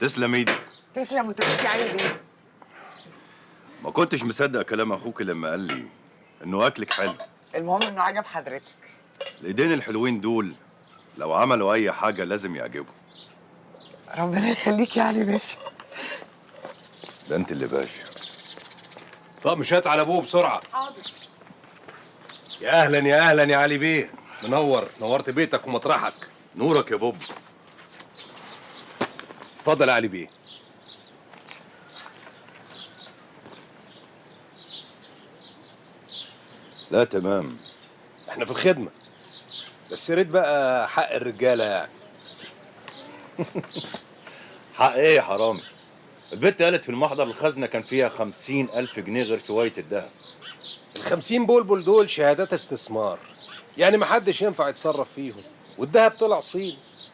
تسلم ايدك. تسلم وتمشي علي بيه. ما كنتش مصدق كلام اخوك لما قال لي انه اكلك حلو. المهم انه عجب حضرتك. الايدين الحلوين دول لو عملوا اي حاجه لازم يعجبوا. ربنا يخليك يا علي باشا. ده انت اللي باشا. طب مش هات على ابوه بسرعه. حاضر. يا اهلا يا اهلا يا علي بيه، نورت بيتك ومطرحك. نورك يا بوب. اتفضل يا علي بيه. لا تمام، احنا في الخدمه، بس يا ريت بقى حق الرجاله يعني. حق ايه يا حرامي؟ البت قالت في المحضر الخزنه كان فيها 50,000 جنيه غير شويه الدهب. ال50 بلبل دول شهادات استثمار، يعني محدش ينفع يتصرف فيهم، والدهب طلع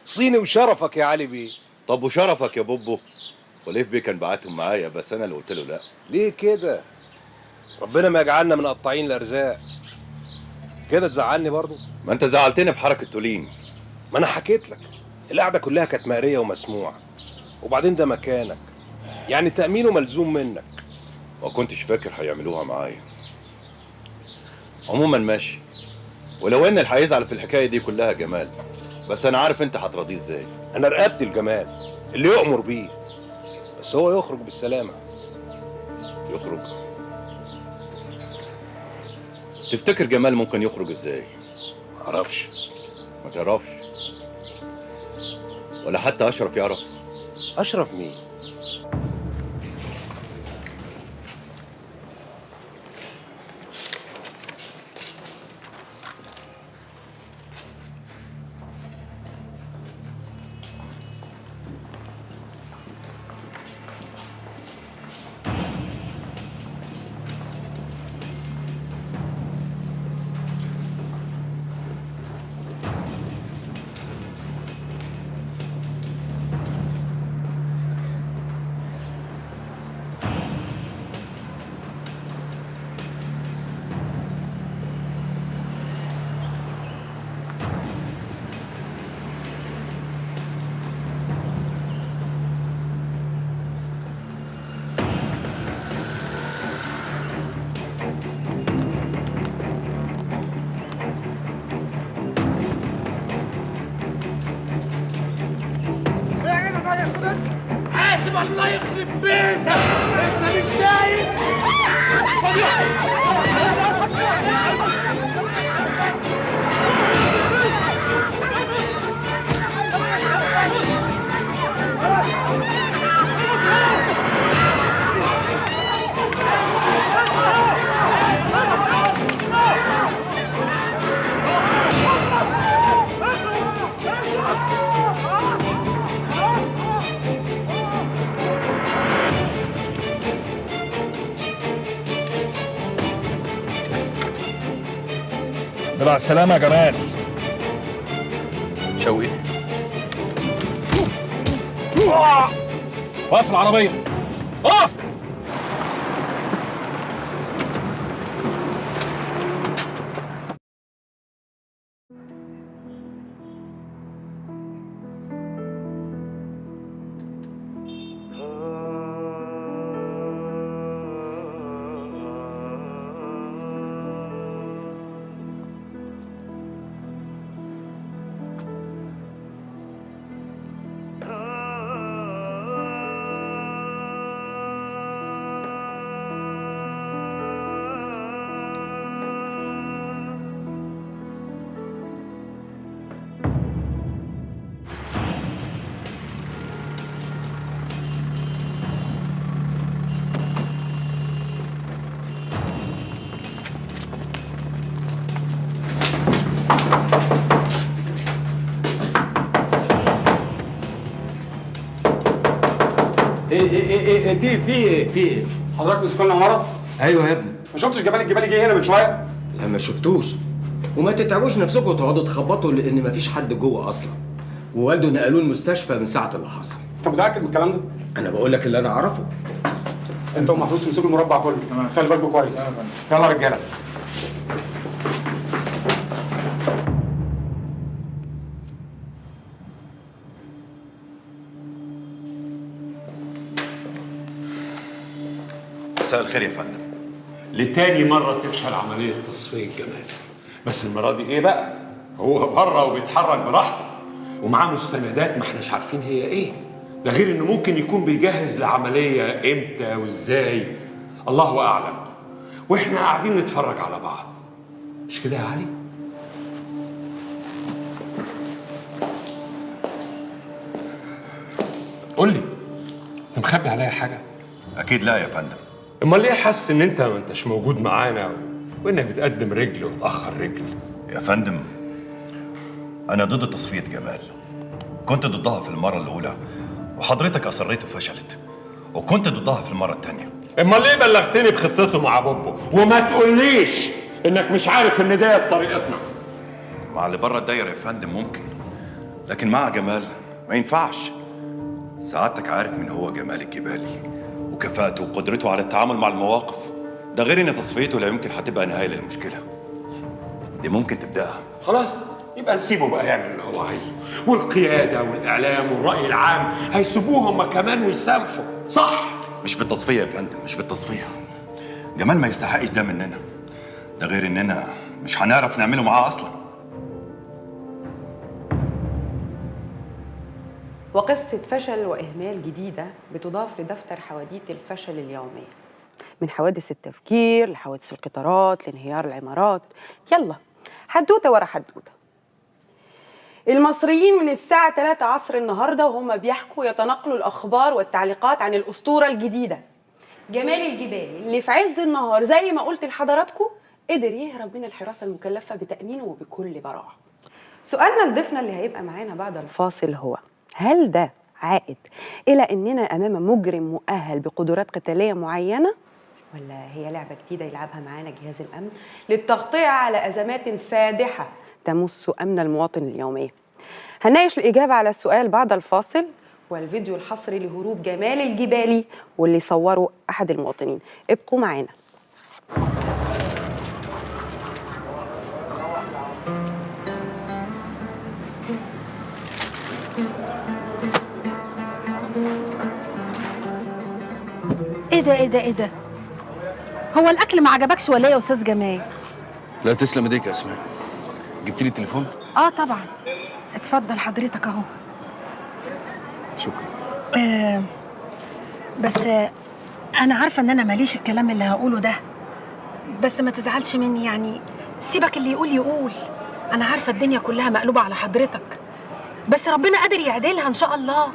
صيني وشرفك يا علي بيه. طب وشرفك يا بوبو؟ وليف بيه كان بعتهم معايا بس انا اللي قلت له لا. ليه كده؟ ربنا ما يجعلنا من قطاعين الارزاق. كده تزعلني برضو؟ ما انت زعلتني بحركه تولين. ما انا حكيت لك، القعده كلها كانت مقريه ومسموعه، وبعدين ده مكانك، يعني تامينه ملزوم منك. ما كنتش فاكر هيعملوها معايا. عموما ماشي، ولو ان اللي هيزعل في الحكايه دي كلها جمال، بس انا عارف انت هتراضيه ازاي. انا رقبت الجمال اللي يؤمر بيه، بس هو يخرج بالسلامه. يخرج؟ تفتكر جمال ممكن يخرج ازاي؟ معرفش. ما تعرفش؟ ولا حتى اشرف يعرف؟ اشرف مين؟ حاسب الله يخرب بيتك، انت مش شايف؟ مع السلامة يا جمال. شوقي وقف العربية، اقف. في ايه؟ حضرتك مسكون العمارة؟ ايوه يا ابني. ما شفتش جمال الجبالي جه هنا من شوية؟ لا ما شفتوش، وما تتعبوش نفسكم وتقعدوا تخبطوا لان مفيش حد جوه اصلا، ووالده نقلوه المستشفى من ساعه اللي حصل. انت متأكد من الكلام ده؟ انا بقول لك اللي انا اعرفه. انتوا محروس تمسكوا المربع كله، خلي بالكم كويس. يلا يا رجالة. مساء الخير يا فندم. لتاني مرة تفشل عملية تصفية جمال، بس المرة دي ايه بقى؟ هو بره وبيتحرك براحته ومعاه مستندات ما احناش عارفين هي ايه، ده غير انه ممكن يكون بيجهز لعملية امتى وازاي الله اعلم، واحنا قاعدين نتفرج على بعض. مش كده يا علي؟ قول لي، انت مخبي عليا حاجة؟ اكيد لا يا فندم. امال ليه حاسس ان انت ما انتش موجود معانا وانك بتقدم رجل وتاخر رجل؟ يا فندم انا ضد تصفية جمال، كنت ضدها في المرة الاولى وحضرتك اصريت وفشلت، وكنت ضدها في المرة الثانية. امال ليه بلغتني بخطته مع بوبو وما تقوليش انك مش عارف ان ديت طريقتنا؟ مع اللي بره الدايرة يا فندم ممكن، لكن مع جمال ما ينفعش. سعادتك عارف من هو جمال الجبالي وكفاءته وقدرته على التعامل مع المواقف، ده غير ان تصفيته لا يمكن هتبقى نهاية للمشكلة دي، ممكن تبدأها. خلاص يبقى نسيبه بقى يعمل اللي هو عايزه، والقيادة والإعلام والرأي العام هيسيبوه هما كمان ويسامحوا، صح؟ مش بالتصفية يا فندم، مش بالتصفية. جمال ما يستحقش ده مننا، ده غير اننا مش هنعرف نعمله معاه اصلا. وقصة فشل وإهمال جديدة بتضاف لدفتر حواديت الفشل اليومية، من حوادث التفجير لحوادث القطارات لانهيار العمارات. يلا حدوتة ورا حدوتة. المصريين من الساعة 3 عصر النهاردة وهم بيحكوا يتناقلوا الأخبار والتعليقات عن الأسطورة الجديدة جمال الجبالي، اللي في عز النهار زي ما قلت لحضراتكم قدر يهرب من الحراسة المكلفة بتأمينه وبكل براعة. سؤالنا لضيفنا اللي هيبقى معانا بعد الفاصل هو: هل ده عائد إلى أننا أمام مجرم مؤهل بقدرات قتالية معينة، ولا هي لعبة جديدة يلعبها معانا جهاز الأمن للتغطية على أزمات فادحة تمس أمن المواطن اليومي؟ هنناقش الإجابة على السؤال بعد الفاصل والفيديو الحصري لهروب جمال الجبالي واللي صوره أحد المواطنين. ابقوا معانا. ايه ده هو الاكل ما عجبكش ولا ايه يا استاذ جمال؟ لا تسلم ايديك يا اسماء. جبت لي التليفون؟ اه طبعا، اتفضل حضرتك اهو. شكرا. بس انا عارفه ان انا ماليش الكلام اللي هقوله ده، بس ما تزعلش مني يعني، سيبك اللي يقول. انا عارفه الدنيا كلها مقلوبه على حضرتك، بس ربنا قادر يعدلها ان شاء الله.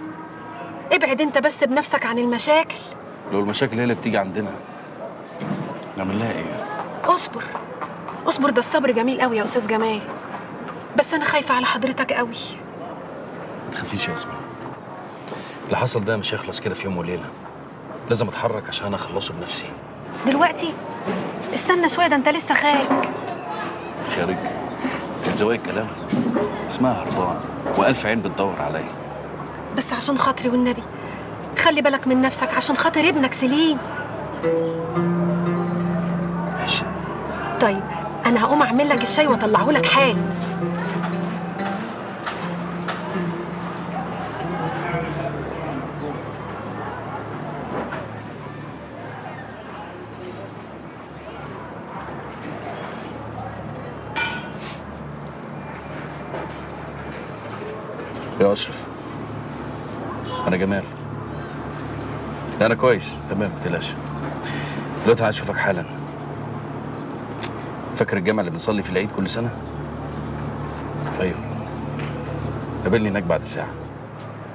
ابعد انت بس بنفسك عن المشاكل. لو المشاكل هي اللي بتيجي عندنا نعمل لها ايه؟ اصبر، ده الصبر جميل قوي يا استاذ جمال، بس انا خايفه على حضرتك قوي. ما تخافيش يا اسماء، اللي حصل ده مش هيخلص كده في يوم وليله، لازم اتحرك عشان اخلصه بنفسي. دلوقتي؟ استنى شويه، ده انت لسه خارج؟ بتزوقي الكلام، اسمها هربان والف عين بتدور عليا. بس عشان خاطري والنبي خلي بالك من نفسك عشان خاطر ابنك سليم. ماشي. طيب انا هقوم اعمل لك الشاي واطلعه لك حالا. يا اشرف، انا جمال. انا كويس تمام، متقلقش. دلوقتي عايز اشوفك حالا. فاكر الجامع اللي بنصلي في العيد كل سنه؟ ايوه، قابلني هناك بعد ساعه.